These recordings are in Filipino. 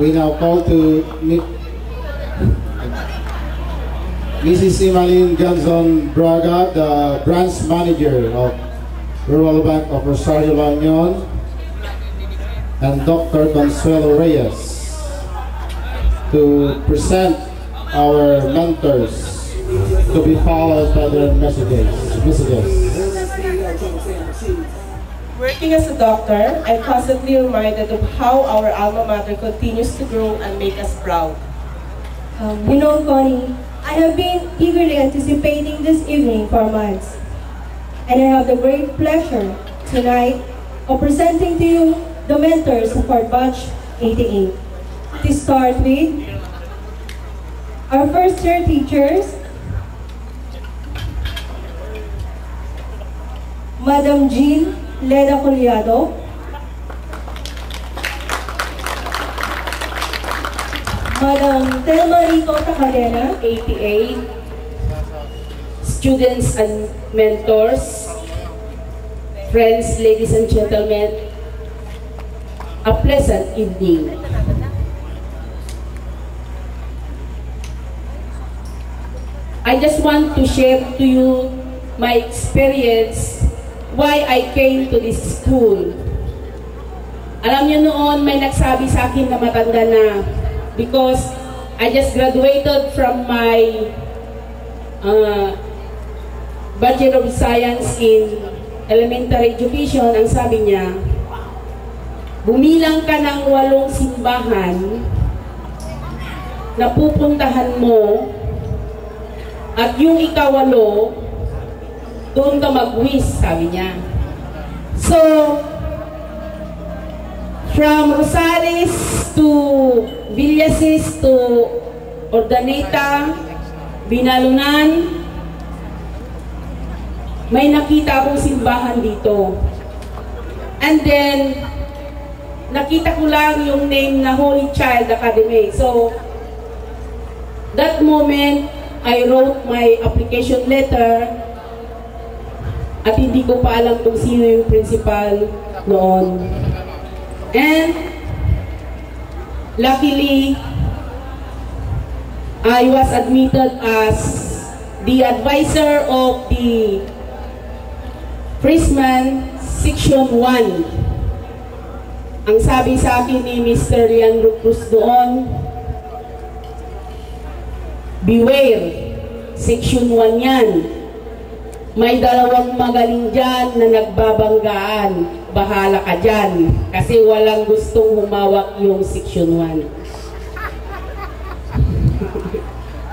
We now call to Mrs. Imalin Ganzon Braga, the branch manager of Rural Bank of Rosario La Union, and Dr. Consuelo Reyes to present our mentors to be followed by their messages. Working as a doctor, I'm constantly reminded of how our alma mater continues to grow and make us proud. You know, Connie, I have been eagerly anticipating this evening for months. And I have the great pleasure tonight of presenting to you the mentors of our batch 88. To start with, our first year teachers, Madam Jean Leda Collado, Madam Telma Rico Tacarena, 88, students and mentors, friends, ladies and gentlemen, a pleasant evening. I just want to share to you my experience why I came to this school. Alam niyo noon may nagsabi sa akin na matanda na, because I just graduated from my Bachelor of Science in Elementary Education. Ang sabi niya, bumilang ka ng 8 simbahan na pupuntahan mo, at yung ika-8, doon ka mag-wish, sabi niya. So, from Rosales to Villasis to Ordaneta, Binalunan, may nakita akong simbahan dito. And then, nakita ko lang yung name na Holy Child Academy. So, that moment, I wrote my application letter at hindi ko pa alam kung sino yung principal noon. And luckily, I was admitted as the advisor of the freshman section 1. Ang sabi sa akin ni Mr. Leandro Cruz doon, beware, section 1 yan. May 2 magaling dyan na nagbabanggaan. Bahala ka dyan. Kasi walang gustong humawak yung section 1.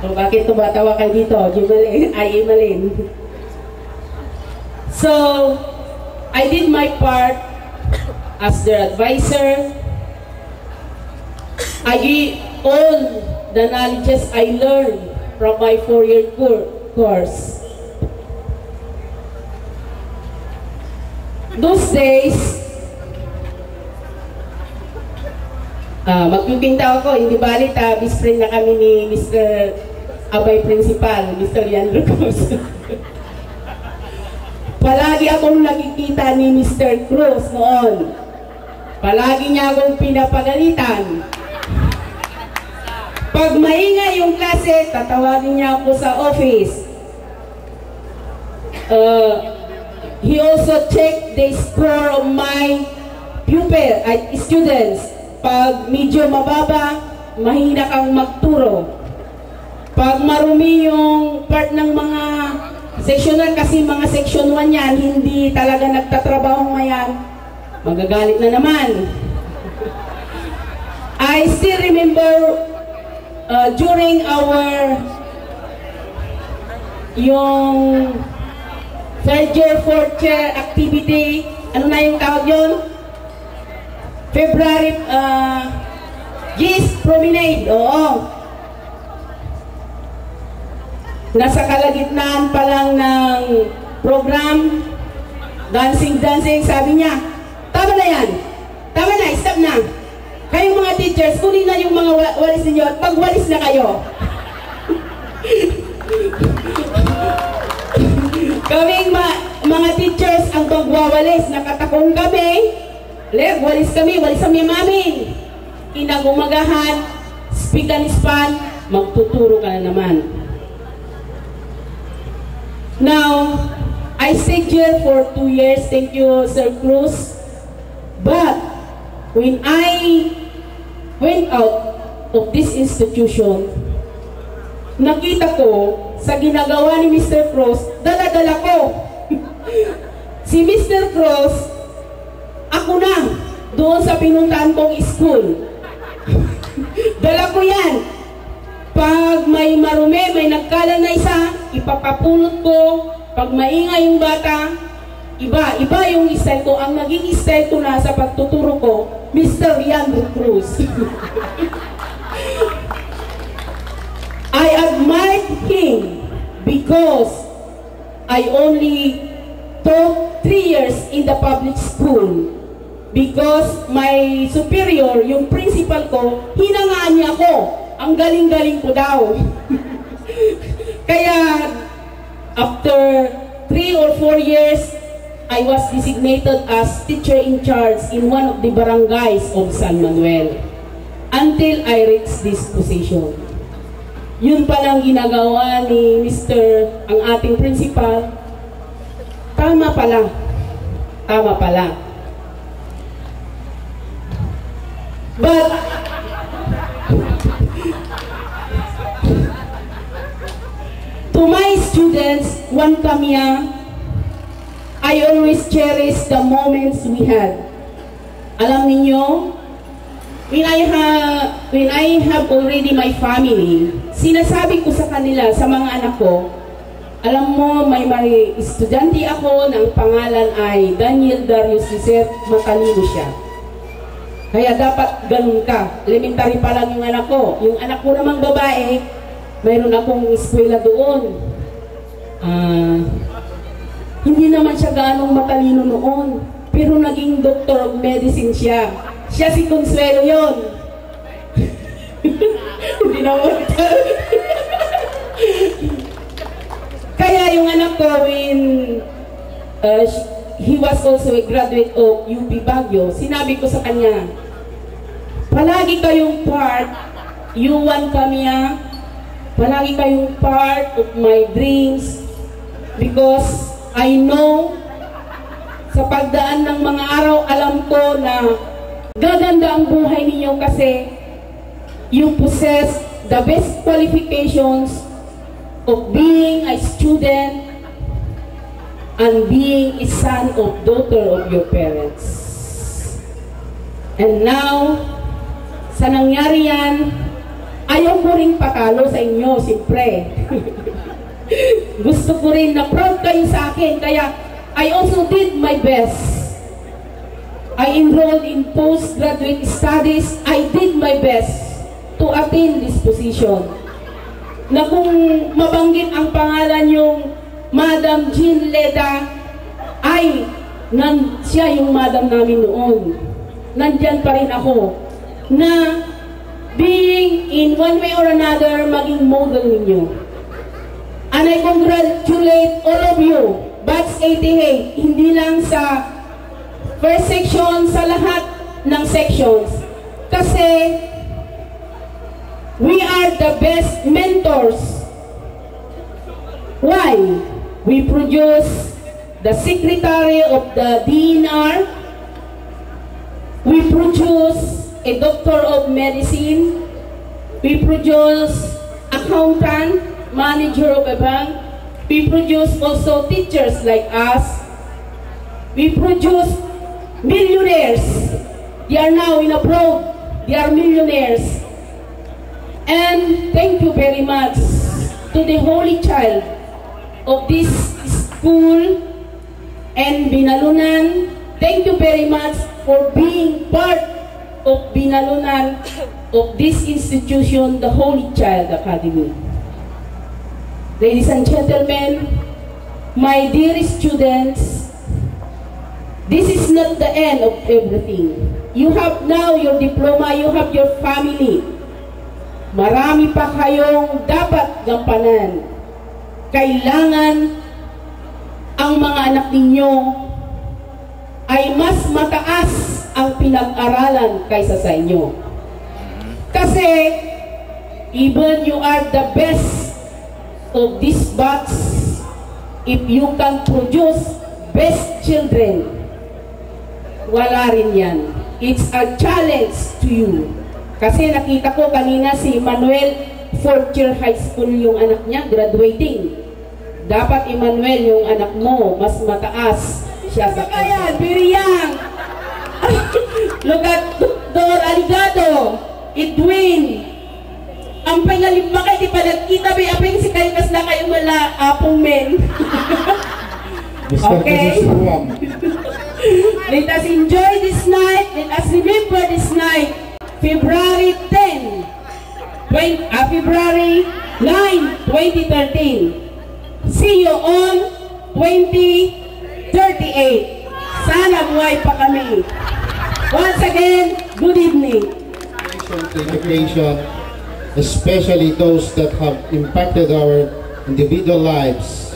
So, bakit tumatawa kayo dito? Imalin. So, I did my part as their advisor. I give all the knowledges I learned from my 4-year course. Those days, magpipinta ako, hindi balit, best friend na kami ni Mr. Abay Principal, Mr. Leandro Cruz. Palagi akong nakikita ni Mr. Cruz noon. Palagi niya akong pinapagalitan. Pag maingay yung klase, tatawagin niya ako sa office. He also checked the score of my students. Pag medyo mababa, mahina kang magturo. Pag marumi yung part ng mga sectional, kasi mga section 1 yan, hindi talaga nagtatrabaho ngayon, magagalit na naman. I still remember during our yung 3rd year, 4th year activity, ano na yung tawag yun? February, Yes Promenade, oo. Nasa kalagitnaan pa lang ng program, dancing, sabi niya, tama na yan, tama na, stop na. Kayong mga teachers, kunin na yung mga walis ninyo at magwalis na kayo. Kaming mga teachers ang pagwawalis, nakatakong kami, walis kami mamin. kinagumagahan, speak and span, magtuturo ka na naman. Now, I stayed here for 2 years. Thank you, Sir Cruz. But when I went out of this institution, nakita ko sa ginagawa ni Mr. Cruz, dala-dala ko. Si Mr. Cruz, ako na, doon sa pinuntahan kong school. Dala ko yan. Pag may marumi, may nagkala na isa, ipapapulot ko. Pag maingay yung bata, iba yung style ko. Ang naging style ko na sa pagtuturo ko, Mr. Leandro Cruz. I admired him because I only taught 3 years in the public school. Because my superior, yung principal ko, hinangaan niya ako. Ang galing-galing ko daw. Kaya, after 3 or 4 years, I was designated as teacher in charge in one of the barangays of San Manuel. Until I reached this position. Yun palang ginagawa ni Mr. ang ating principal. Tama pala. Tama pala. But, to my students, Juan Camia, I always cherish the moments we had. Alam niyo, when I have already my family, sinasabi ko sa kanila, sa mga anak ko, alam mo, may estudyante ako ng pangalan ay Daniel Darius Joseph, matalino siya. Kaya dapat ganun ka. Elementary pa lang yung anak ko. Yung anak ko namang babae, mayroon akong eskwela doon. Hindi naman siya ganong matalino noon. Pero naging doctor of medicine siya. Siya si Consuelo yon. Hindi naman. Kaya yung anak ko, when he was also a graduate of UP Baguio, sinabi ko sa kanya, palagi kayong part, you Juan Camia, palagi kayong part of my dreams because I know sa pagdaan ng mga araw, alam ko na gaganda ang buhay ninyo kasi you possess the best qualifications of being a student and being a son or daughter of your parents. And now, sa nangyari yan, ayaw ko rin patalo sa inyo, siyempre. Gusto ko rin na proud kayo sa akin, kaya I also did my best. I enrolled in postgraduate studies. I did my best to attain this position. Na kung mabanggit ang pangalan yung Madam Jean Leda, ay siya yung madam namin noon. Nandyan pa rin ako. Na being in one way or another, maging model ninyo. And I congratulate all of you, Batch 88, hindi lang sa first section, sa lahat ng sections. Kasi we are the best mentors. Why? We produce the secretary of the DNR. We produce a doctor of medicine. We produce accountant, manager of a bank. We produce also teachers like us. We produce millionaires. They are now in abroad. They are millionaires. And thank you very much to the Holy Child of this school and Binalunan. Thank you very much for being part of Binalunan of this institution, the Holy Child Academy. Ladies and gentlemen, my dear students, this is not the end of everything. You have now your diploma, you have your family. Marami pa kayong dapat gampanan. Kailangan ang mga anak ninyo ay mas mataas ang pinag-aralan kaysa sa inyo. Kasi, even you are the best of this batch, if you can produce best children, wala rin yan. It's a challenge to you. Kasi nakita ko kanina si Manuel, 4th year high school yung anak niya, graduating. Dapat Emmanuel, yung anak mo, mas mataas siya sa kaya. Very young. Look at Dr. Aligado, Edwin. Ang pangalim ba kayo, di pa nagkita, may apeng si kayo, kas na kayo wala, apong men. Okay? Let us enjoy this night. Let us remember this night. February 10, February 9, 2013. See you on 2038. Sana buhay pa kami. Once again, good evening. Education, especially those that have impacted our individual lives.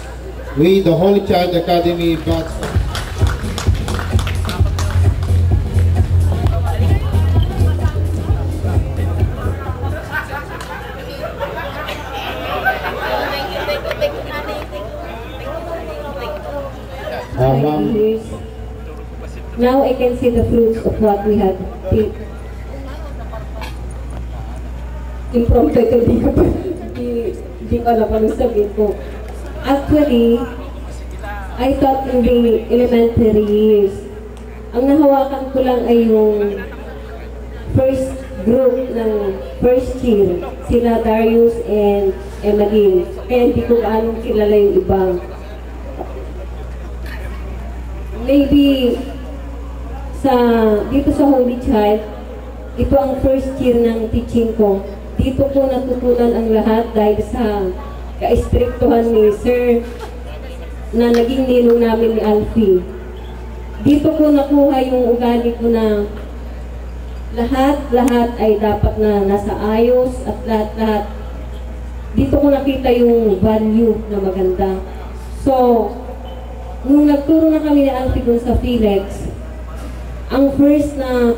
We, the Holy Child Academy, now I can see the fruits of what we had impromptu ito, di ko alam anong sabihin ko. Actually, I thought in the elementary years, ang nahawakan ko lang ay yung first group ng first year, sila Darius and Emmeline. Kaya hindi ko paanong kilala yung ibang. Maybe dito sa Holy Child, ito ang first year ng teaching ko. Dito ko natutunan ang lahat dahil sa ka-istriktuhan ni Sir na naging ninong namin ni Alfie. Dito ko nakuha yung ugali ko na lahat ay dapat na nasa ayos at lahat. Dito ko nakita yung value na maganda. So, nung nagturo na kami ni Alfie dun sa Felix, ang first na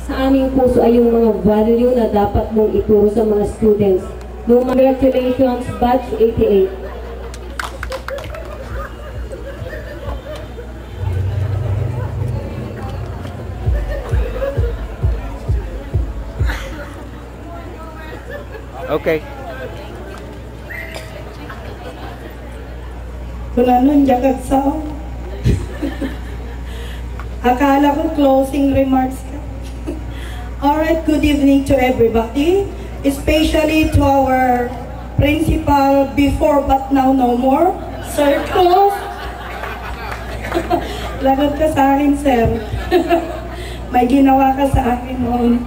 sa aming puso ay yung mga value na dapat mong ituro sa mga students. No, congratulations, batch 88. Okay. Wala nang jagat sa akala ko closing remarks ka. Alright, good evening to everybody, especially to our principal before but now no more, Sir Cruz. Lagot ka sa akin, sir. May ginawa ka sa akin noon.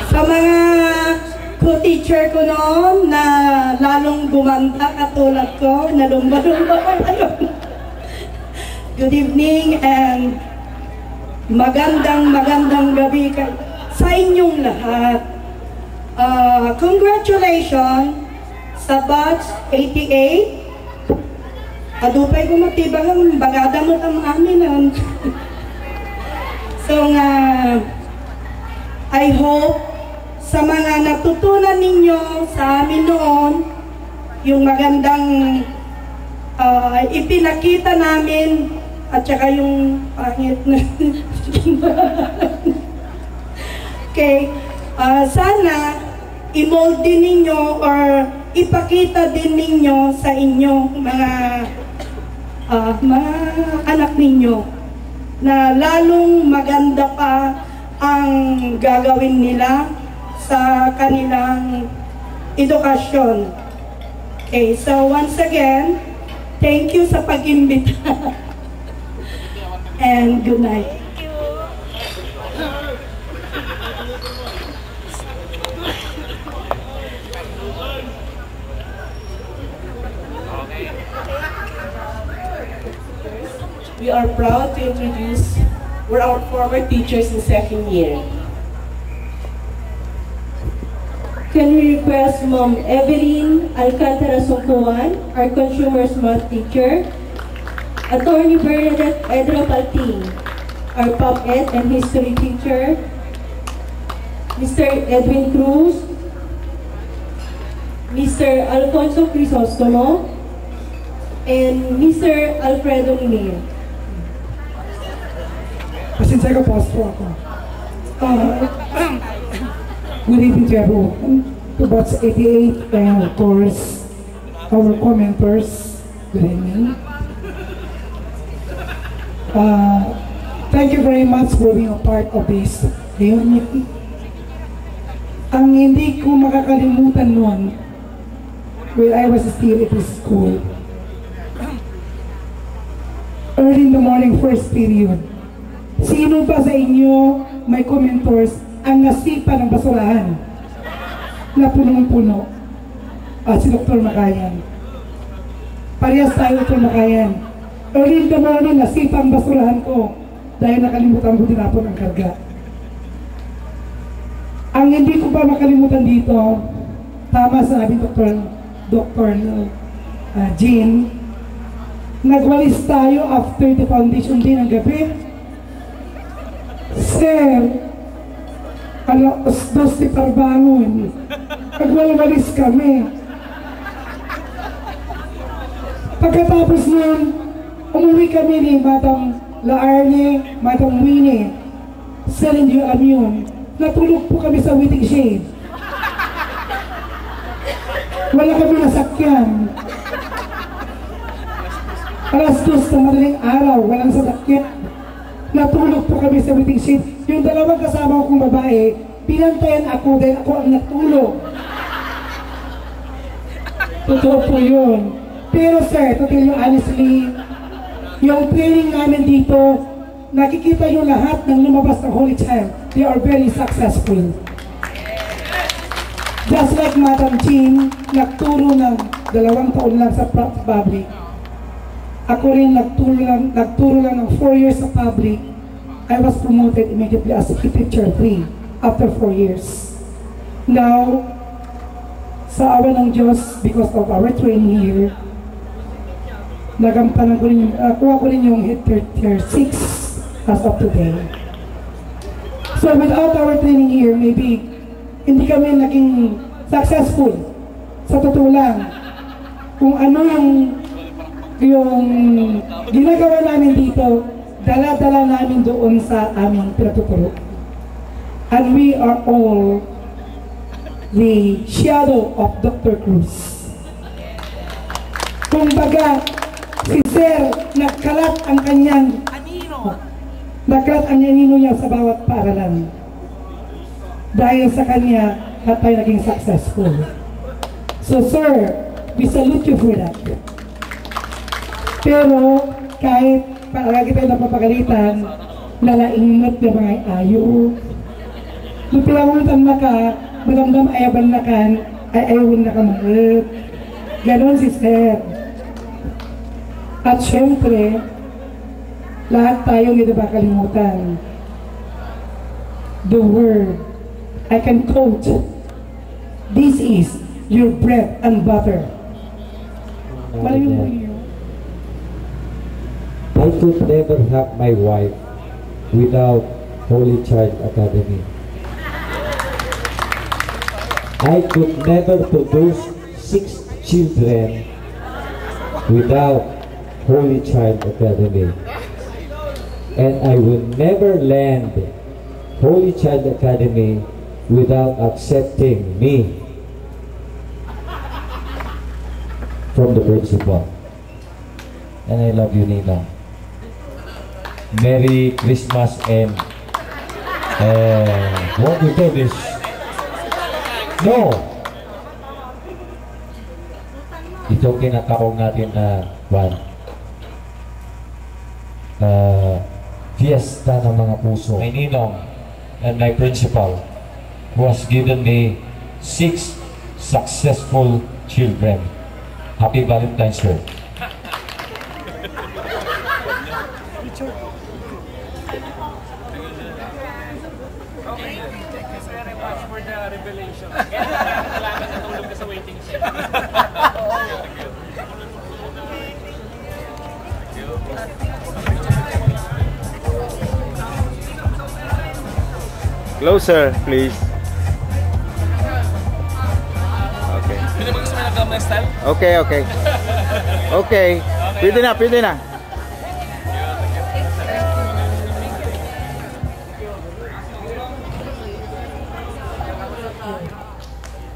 Sa mga co-teacher ko noon na lalong gumanda katulad ko, na lumba-lumba ka ngayon. Good evening and magandang gabi sa inyong lahat. Congratulations sa batch 88. Adupay ko matibang bagada mo tam amin. So I hope sa mga natutunan ninyo sa amin noon, yung magandang ipinakita namin at saka yung pangit na okay, sana i-mold din ninyo or ipakita din ninyo sa inyong mga anak ninyo na lalong maganda pa ang gagawin nila sa kanilang edukasyon. Okay, so once again, thank you sa pag-imbita. And good night. We are proud to introduce our former teachers in second year. Can we request Ma'am Evelyn Alcantara Songkuan, our Consumer Math teacher, Attorney Bernadette Edra Palting, our Pop Ed and History teacher, Mr. Edwin Cruz, Mr. Alfonso Crisostomo, and Mr. Alfredo Mineo. Pasensya ka, Pastor ako. Good evening to everyone, to Batch 88, and of course, our commenters. Good evening. Thank you very much for being a part of this reunion. Ang hindi ko makakalimutan noon, when I was still at this school, early in the morning, first period, sino ba sa inyo may commentors ang nasipa ng basurahan na punong-puno? Si Dr. Makayan. Parehas tayo, Dr. Makayan. Early in the morning, nasipa ang basurahan ko dahil nakalimutan ko tinapon ang karga. Ang hindi ko pa makalimutan dito, tama sabi Dr. Jean, nagwalis tayo after the foundation day ng gabi. Sir, alas 2 parbangon, nagwalis kami. Pagkatapos nun, umuwi kami ni Madam Laarne, Madam Winnie, Serendio Amion. Natulog po kami sa waiting shade. Wala kami nasakyan. Alas 2 sa madaling araw, walang sasakyan. Natulog po kami sa waiting shade. Yung dalawang kasama kong babae, pinantayan ako dahil ako ang natulog. Totoo po yun. Pero sir, to tell you honestly, yung training namin dito, nakikita nyo lahat ng lumabas ng Holy Child. They are very successful. Just like Madam Jean, nagturo ng 2 taon lang sa public. Ako rin nagturo lang ng 4 years sa public. I was promoted immediately as teacher 3 after 4 years. Now, sa awa ng Diyos, because of our training here, nagampanan ko rin kuha ko rin yung tier 6 as of today. So without our training here, maybe hindi kami naging successful. Sa totoo lang, kung ano yung ginagawa namin dito, dala-dala namin doon sa aming pinatuturo. And we are all the shadow of Dr. Cruz. Kung baga, si Sir, nagkalat ang kanyang anino niya sa bawat paaralan. Dahil sa kanya, at tayo naging successful. So Sir, we salute you for that. Pero kahit palagi tayo napapagalitan, nalaingot na mga ayo. Nung pilamutan na ka, madamdam ayaban na kan, ay ayawan na ka malit. Ganon si Sir. At syempre, lahat tayo hindi ba kalimutan. The word, I can quote, this is your bread and butter. I could never have my wife without Holy Child Academy. I could never produce 6 children without Holy Child Academy. And I will never land Holy Child Academy without accepting me from the principal. And I love you, Nina. Merry Christmas and what we do this? No! Ito kinatawag natin na fiesta ng mga puso. My ninong and my principal who has given me 6 successful children. Happy Valentine's Day. Closer, please. Okay. Pwede mo gusto mo nag-gamay style? Okay, okay. Okay. Pwede na, pwede na.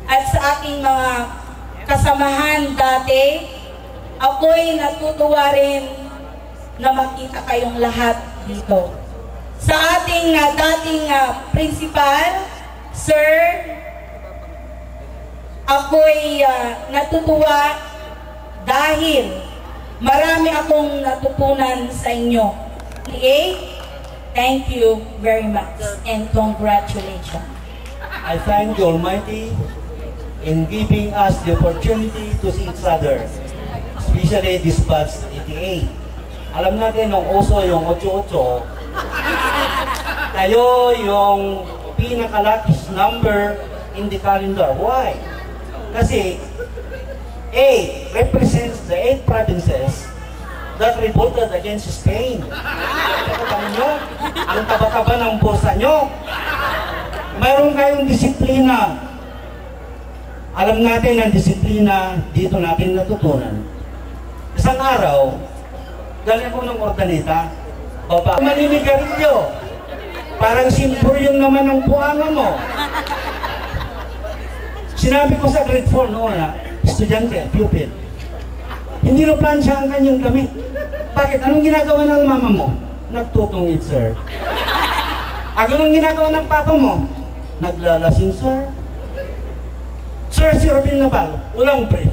At sa aking mga kasamahan dati, ako'y natutuwa rin na makita kayong lahat dito. Sa ating dating principal, sir, ako'y natutuwa dahil marami akong natutunan sa inyo. Thank you very much and congratulations. I thank the Almighty in giving us the opportunity to see each other, especially this batch 88. Alam natin nung uso yung 88, tayo yung pinaka-luckiest number in the calendar. Why? Kasi 8 represents the 8 provinces that revolted against Spain. Teka nyo, ang taba-taba ng bulsa nyo. Mayroon kayong disiplina. Alam natin ang disiplina dito natin natutunan. Isang araw, galing ako ng Ordaneta, baba, maninigarilyo. Parang simpuryong naman ang buhanga mo. Sinabi ko sa grade 4 noon estudyante, pupil, hindi na plansya ang kanyang damit. Bakit? Anong ginagawa ng mama mo? Nagtutungit, sir. Anong ginagawa ng papa mo? Naglalasing, sir. Sir, si Robin Naval, walang brief.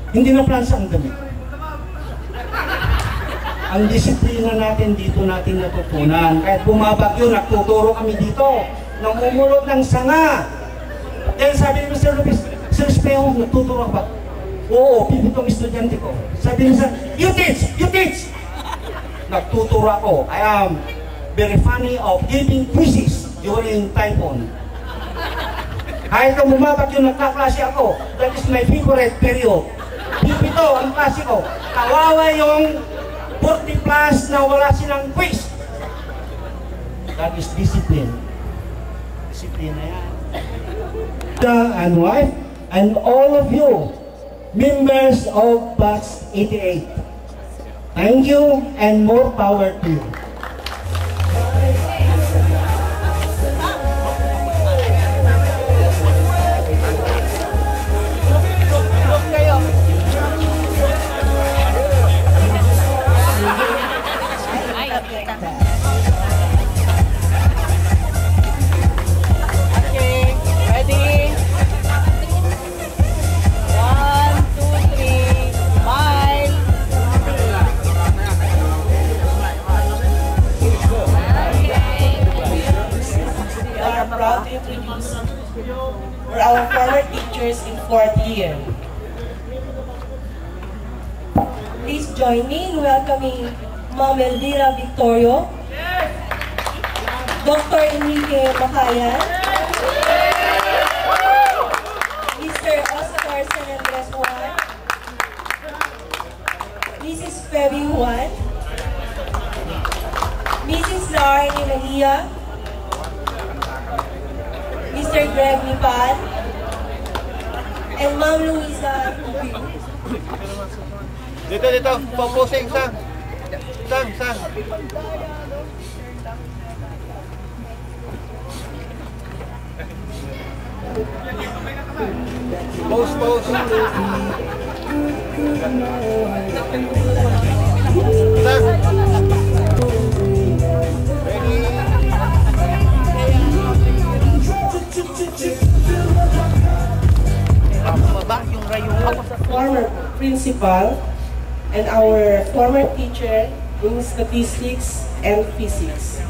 Hindi na plansya ang damit. Ang disiplina natin dito natin natutunan. Kahit bumabagyo, nagtuturo kami dito. Namumulot ng sanga. Dahil sabi ni Mr. Lopez, Sir Speo, nagtuturo ba? Oo, pipitong estudyante ko. Sabi niya, you teach! Nagtuturo ako. I am very funny of giving quizzes during typhoon. Kahit kung bumabagyo, nagkaklase ako. That is my favorite period. Pipito ang klase ko. Kawawa yung 40 plus na wala silang quiz. That is discipline. Discipline na yan. And wife, and all of you, members of Batch 88. Thank you and more power to you. For our former teachers in 4th year. Please join me in welcoming Ma'am Elvira Victorio, Dr. Enrique Macayan, Mr. Oscar San Andres Juan, Mrs. Feby Juan, Mrs. Larnie Malia, Mr. Greg Nipan, and Ma'am Luisa. Dito, focusing, Sang. Pose. Former principal and our former teacher in statistics and physics.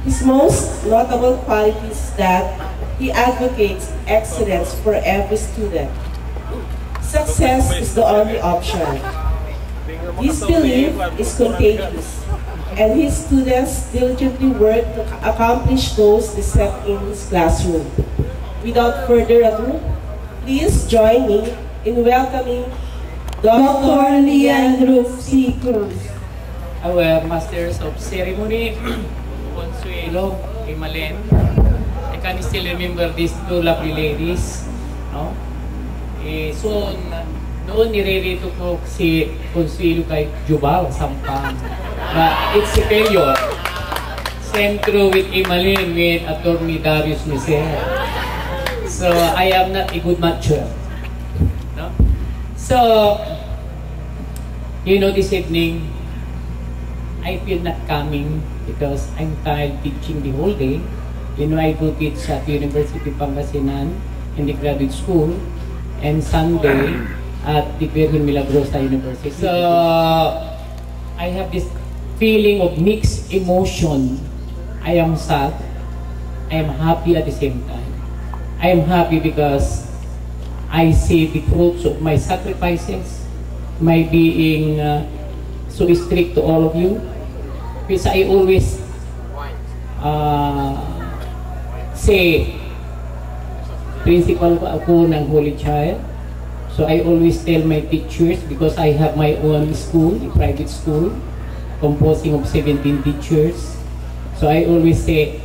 His most notable quality is that he advocates excellence for every student. Success is the only option. His belief is contagious, and his students diligently work to accomplish those they set in his classroom. Without further ado, please join me in welcoming Dr. Leandro C. Cruz. Our Masters of Ceremony, Consuelo Emalen. I can still remember these two lovely ladies. No? So, noon nire-rito ko si Consuelo kay Jubal, Sampang. But it's a failure. Same true with Emalen, with Attorney Darius Miser. So, I am not a good matcher. No? So, you know, this evening, I feel not coming because I'm tired teaching the whole day. You know, I do teach at University of Pangasinan in the graduate school, and Sunday at the Virgen Milagrosa University. So, I have this feeling of mixed emotion. I am sad. I am happy at the same time. I am happy because I see the fruits of my sacrifices, my being so strict to all of you. Because I always say, principal ako ng Holy Child. So I always tell my teachers, because I have my own school, a private school, composing of 17 teachers. So I always say,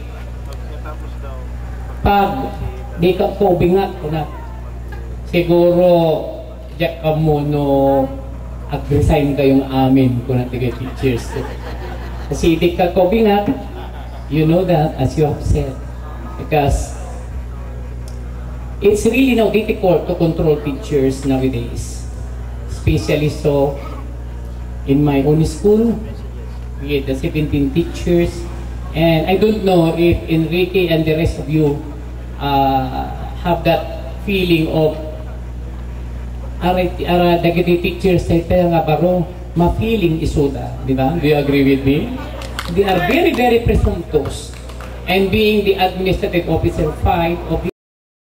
pag di ka po bingat ko na, siguro diyak ka mo no ag-resign kayong amin ko na tiga teachers. Kasi di ka ko bingat, you know that, as you have said. Because it's really now difficult to control teachers nowadays. Especially so in my own school, with the 17 teachers. And I don't know if Enrique and the rest of you have that feeling of dagiti teachers ay nga baro ma-feeling isuda, di ba? Do you agree with me? They are very, very presumptuous. And being the administrative officer 5 of